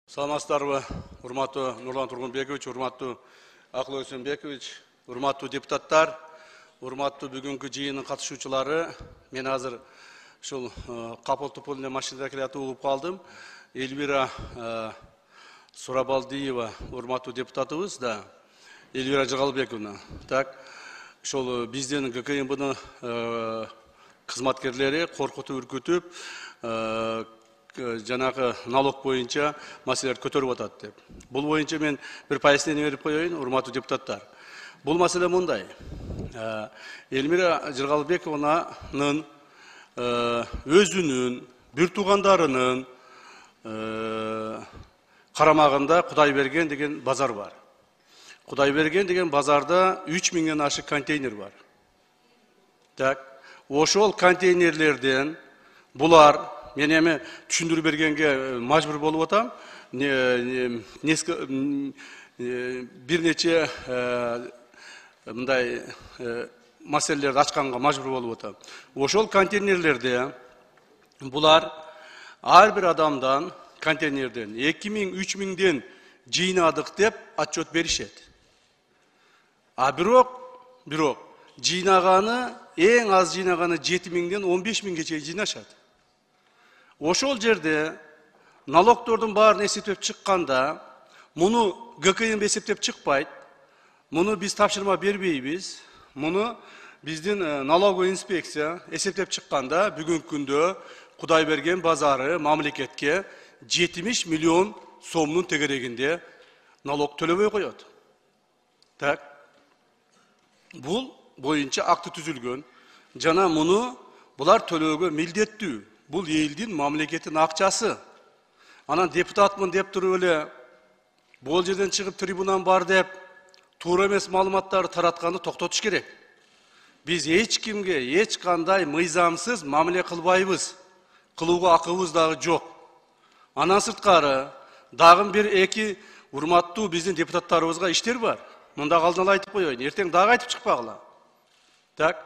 Саламатсыздарбы, урматтуу Нурлан Тургунбекович, урматтуу Акыл Өсөнбекович, урматтуу депутаттар, урматтуу бүгүнкү жыйындын катышуучулары. Мен азыр ушул капыл тупул эле машинада келатып угуп калдым. Эльвира Сурабалдиева, урматтуу депутатыбыз да, Эльвира Жыргалбековна. Так, ушул биздин ГКМБнын кызматкерлери коркутуп, үркүтүп, жанагы налог боюнча маселелерди көтөрүп атат деп. Бул боюнча мен бир пояснение берип коеюн, урматтуу депутаттар. Бул маселе мындай. Эльмира Жыргалбекованын өзүнүн, бир туугандарынын карамагында Кудайберген деген базар бар. Кудайберген деген базарда 3000ден ашык контейнер бар. Так, ошол контейнерлерден булар мен эми түшүндүрүп бергенге мажбур болуп атам. Бир нече мындай маселелерди ачканга мажбур болуп атам. Ошол контейнерлерде булар ар бир адамдан контейнерден 2000-3000ден жыйнадык деп отчет беришет. А бирок жыйнаганы эң аз жыйнаганы 7000ден 15000ге чейин жыйнашат. Ошол жерде налогтордун баарын эсептеп чыкканда, муну ГКМ эсептеп чыкпайт. Муну биз тапшырма бербейбиз. Муну биздин налоговый инспекция эсептеп чыкканда, бүгүнкү күндө Кудайберген базары мамлекетке 70 миллион сомдун тегерегинде налог төлөбөй коет. Так. Бул боюнча акты түзүлгөн. Жана муну булар төлөөгө милдеттүү. Бул элдин мамлекеттин акчасы. Анан депутатмын деп туруп эле бул жерден чыгып трибунан бар деп туура эмес маалыматтарды таратканды токтотуш керек. Биз эч кимге эч кандай мыйзамсыз мамиле кылбайбыз. Кылууга акыбыз дагы жок. Андан сырткары дагы бир эки урматтуу биздин депутаттарыбызга иштер бар. Мында алдын ала айтып коеюн. Эртең дагы айтып чыкпагыла. Так.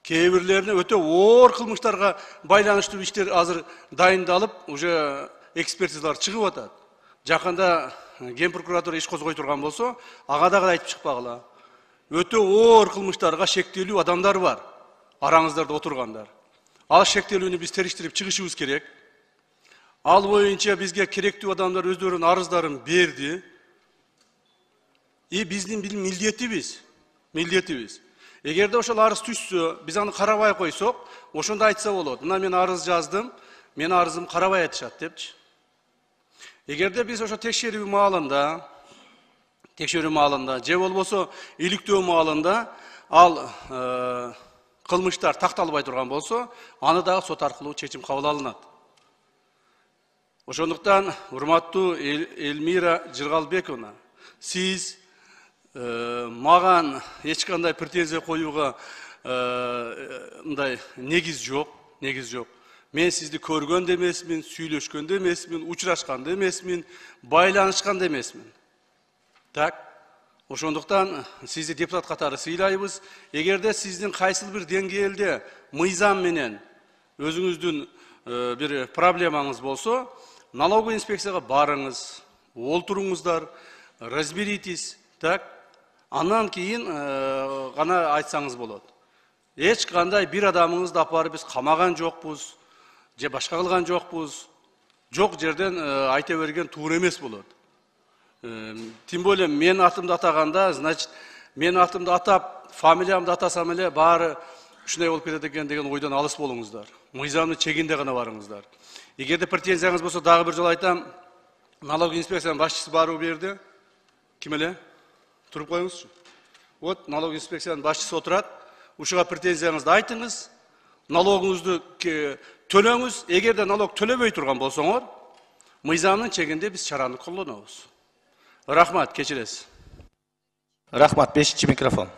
Кээ бирлерине өтө оор кылмыштарга байланыштуу иштер азыр дайындалып, уже экспертизалар чыгып атат. Жакында Ген прокуратура иш козгой турган болсо, ага дагы айтып чыкпагыла. Өтө оор кылмыштарга шектелүү адамдар бар. Араңыздарда отургандар. Ал шектелүүнү биз териштирип чыгышыбыз керек. Ал боюнча бизге керектүү адамдар өздөрүнүн арыздарын берди. Биздин милдетибиз. Эгерде ошол арыз түшсө, биз аны карабай койсок, ошондо айтса болот. Мына мен арыз жаздым, мен арызым карабай атышат депчи. Эгерде биз ошо текшерүү маалында, же болбосо иликтөө маалында ал кылмыштар такталбай турган болсо, аны дагы сот аркылуу чечим кабыл алынат. Ошондуктан, урматтуу Эльмира Жыргалбековна, сиз маган эч кандай претензия коюуга мындай негиз жок. Мен сизди көргөн да эмесмин, сүйлөшкөн да эмесмин, учурашкан да эмесмин, байланышкан да эмесмин. Так. Ошондуктан сизди депутат катары сыйлайбыз. Эгерде сиздин кайсыл бир деңгээлде мыйзам менен өзүңүздүн бир проблемаңыз болсо, налоговый инспекцияга барыңыз, олтуруңуздар, разберитесь. Так. Андан кийин гана айтсаңыз болот. Эч кандай бир адамыңызды апарып биз камаган жокпуз, же башка кылган жокпуз. Жок жерден айта берген туура эмес болот. Тем более мен атымды атаганда, значит, мен атымды атап, фамилиямды атасам эле баары ушундай болуп кетет экен деген ойдон алыс болуңуздар. Мыйзамдын чегинде гана барыңыздар. Эгерде претензияңыз болсо, дагы бир жолу айтам, налоговый инспекциянын башчысы баруу берди. Ким эле? Туруп коюңузчу. Вот налоговый инспекциянын башчысы отурат. Ушуга претензияңызды айтыңыз. Налогуңузду төлөңүз. Эгерде налог төлөбөй турган болсоңор, мыйзамдын чегинде биз чараны колдонобуз. Рахмат, кечиресиз. Рахмат, 5-чи микрофон.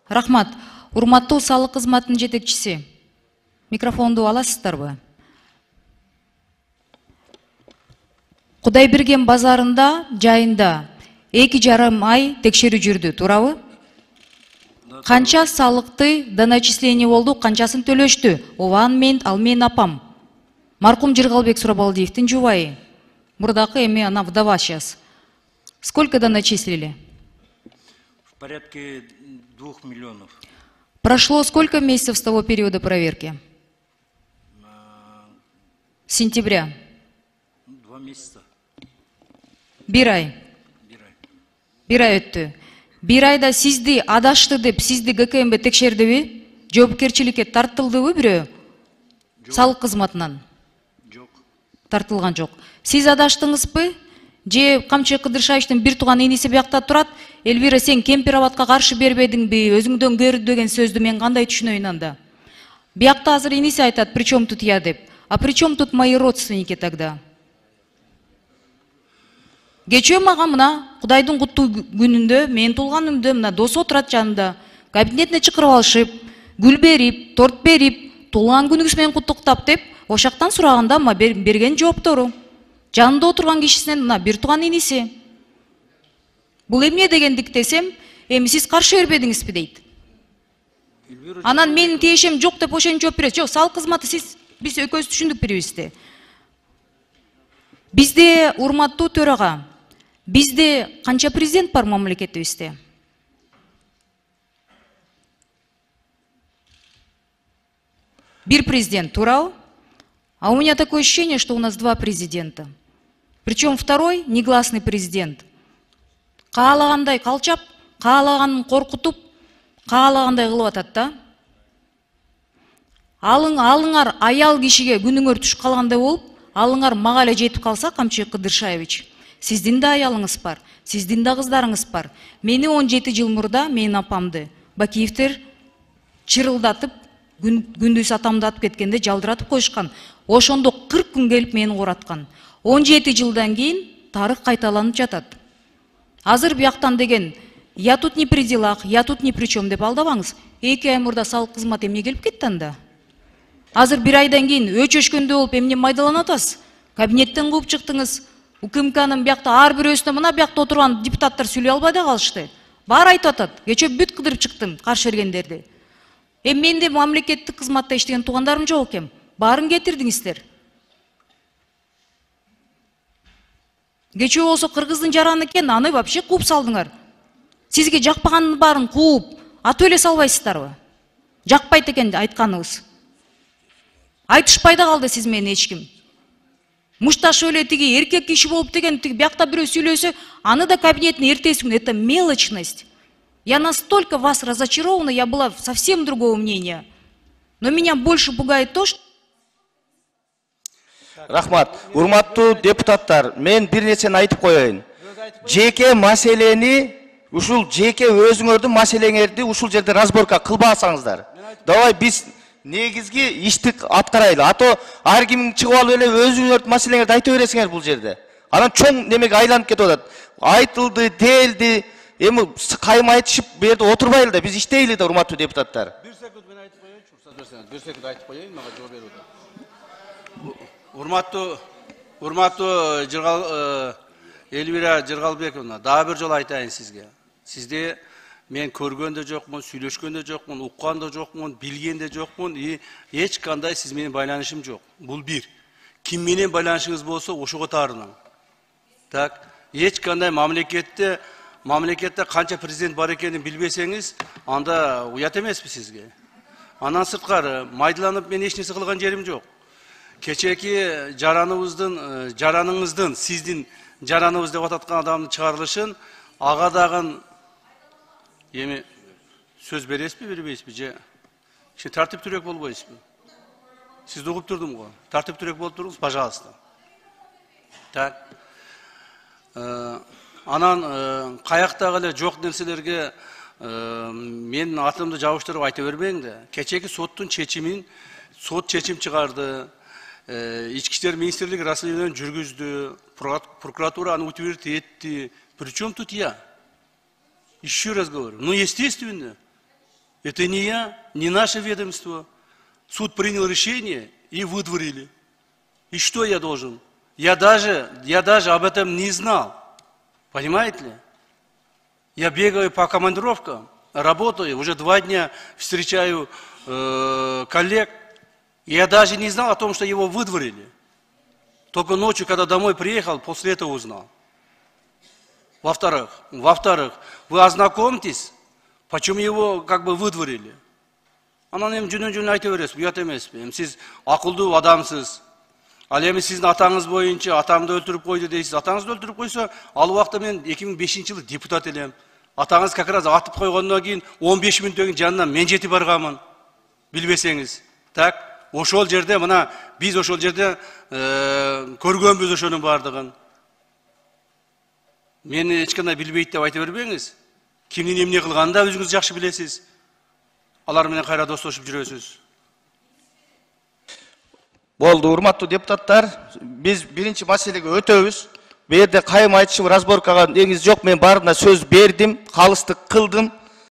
Рахмат. Урматтуу салык кызматынын жетекчиси. Микрофонду аласыздарбы? Кудайберген базарында жайында 2,5 ай текшерүү жүрдү, туурабы? Канча салыкты доначисление болду, канчасын төлөштү? Ал мен апам. Маркум Жыргалбек Сурабалдиевдин жубайы. Мурдакы эми она вдова сейчас. Сколько доначислили? В порядке 2 миллионов. Прошло сколько месяцев с того периода проверки? С сентября. 2 месяца. Бир ай. Бир ай өттү. Бир айда сизди адашты деп сизди ГКМБ текшердиби? Жоопкерчиликке тартылдыбы бирөө? Салык кызматынан? Жок. Тартылган жок. Сиз адаштыңызбы? Же Камчы Кыдыршаевичтин бир тууган иниси биякта турат. Элвира, сен Кемпироватка каршы бербедиңби? Өзүңдөн көрдү деген сөздү мен кандай түшүнөйүн анда? Биякта азыр иниси айтат, причем тут я деп. А при чем тут мои родственники тогда? Кечөө мага мына Кудайдын куттуу күнүндө, мен туулганымда мына дос отурат жанымда. Кабинетине чакырып алышып, гүл берип, торт берип, туулган күнүңүз менен куттуктап деп, ошактан сураганда ма берген жооптору. Жанында отурган кишисинен мына бир тууган иниси. Бул эмне дегендик десем, эми сиз каршы бербедиңизби дейт. Анан менин тиешем жок деп ошентип жооп берет. Жок, салык кызматы сиз биз экөөбүз түшүндүк бирибизди. Бизде, урматтуу төрага, бизде канча президент бар мамлекетибизде? Бир президент, туурабы? А у меня такое ощущение, что у нас 2 президента. Причем второй негласный президент. Каалагандай калчап, каалаганын коркутуп, каалагандай кылып атат да. Алыңар аял кишиге күнүңөр түшүп калгандай болуп, алыңар мага эле жетип калса, Камчы Кыдыршаевич, сиздин да аялыңыз бар, сиздин да кыздарыңыз бар. Мени 17 жыл мурда менин апамды Бакиевтер чырылдатып, күндүз атамдатып кеткенде жалдыратып коюшкан. Ошондо 40 күн келип мени кураткан. 17 жылдан кийин тарых кайталанып жатат. Азыр бияктан деген я тут не при делах, я тут ни при чем деп алдабаңыз. 2 ай мурда салык кызмат эмне келип кетти анда? Азыр 1 айдан кийин өчөшкөндө болуп эмне майдаланып атасыз? Кабинеттен кууп чыктыңыз. УКМКнын биякта ар бирөөсүнө мына биякта отурган депутаттар сүйлөй албай да калышты. Баары айтып атат. Кечээ бүт кыдырып чыктым каршы бергендерди. Менде мамлекеттик кызматта иштеген туугандарым жок экен. Баарын кетирдиңиздер. Кечөө болсо кыргыздын жараны экен, аны вообще кууп салдыңар. Сизге жакпаганын баарын кууп, атып эле салбайсыздарбы? Жакпайт экен айтканыңыз. Айтышпай да калды сиз менен эч ким. Мушташ эле тиги эркек киши болуп деген тиги биякта бирөө сүйлөсө, аны да кабинеттин эртеси күнү. Это мелочность. Я настолько вас разочарована, я была совсем другого мнения. Но меня больше пугает то, что... Рахмат. Урматтуу депутаттар, мен бир нерсени айтып коеюн. Жеке маселени, ушул жеке өзүңөрдүн маселеңерди ушул жерде разборка кылбасаңыздар. Давай биз негизги иштик аткарайлы. Ато ар ким чыгып алып эле өзүңөрдүн маселеңерди айта бересиңер бул жерде. Анан чоң немеге айланып кетип атат. Айтылды, делди, эми кайма айтышып бу жерде отурбайлы да, биз иштейли да, урматтуу депутаттар. 1 секунд мен айтып коеюнчу, 1 секунд айтып коеюн, мага жооп берип атат. Урматтуу Элвира Жыргалбековна, дагы бир жолу айтайын сизге. Сизди мен көргөн да жокмун, сүйлөшкөн да жокмун, уккан да жокмун, билген да жокмун, эч кандай сиз менен байланышым жок. Бул бир. Ким менен байланышыңыз болсо, ошого таарынам. Так, эч кандай мамлекетте канча президент бар экенин билбесеңиз, анда уят эмеспи сизге. Андан сырткары майдаланып мен эч нерсе кылган жерим жок. Кечеки жараныңыздын, сиздин жараныбыз деп ататкан адамдын чыгарылышын ага дагы эми сөз бересизби, бербейсизби же тартиптүүрөөк болбойсузбу? Сизди угуп турдум го. Тартиптүүрөөк болуп туруңуз, пожалуйста. Так. Анан каяктагы эле жок нерселерге менин атымды жабыштырып айта бербең да. Кечеки соттун чечимин, сот чечим чыгарды. Ички иштер министрлиги расследование жүргүздү, прокуратура аны утвердить этти. Причем тут я? Еще раз говорю, ну естественно, это не я, не наше ведомство. Суд принял решение и выдворили. И что я должен? Я даже об этом не знал. Понимаете ли? Я бегаю по командировкам, работаю, уже 2 дня встречаю коллег. Я даже не знал о том, что его выдворили. Только ночью, когда домой приехал, после этого узнал. Во-вторых, вы ознакомьтесь, почему его как бы выдворили. Анан эми жүнөн айта бересиз, уят эмеспи. Сиз акылдуу адамсыз. Ал эми сиздин атаңыз боюнча атамды өлтүрүп койду дейсиз. Атаңызды өлтүрүп койсо, ал убакта мен 2005-жылы депутат элем. Атаңыз как раз атып койгондон кийин 15 мүнөттөн кийин жанынан мен жетип барганмын. Билбесеңиз. Так, ошол жерде мына биз ошол жерде көргөнбүз ошонун бардыгын. Мени эч кандай билбейт деп айта бербеңиз. Кимдин эмне кылганын да өзүңүз жакшы билесиз. Алар менен кайра достошуп жүрөсүз. Болду, урматтуу депутаттар, биз биринчи маселеге өтөбүз. Бу жерде кайым айтышып разборкага негиз жок, мен баарына сөз бердим, калыстык кылдым.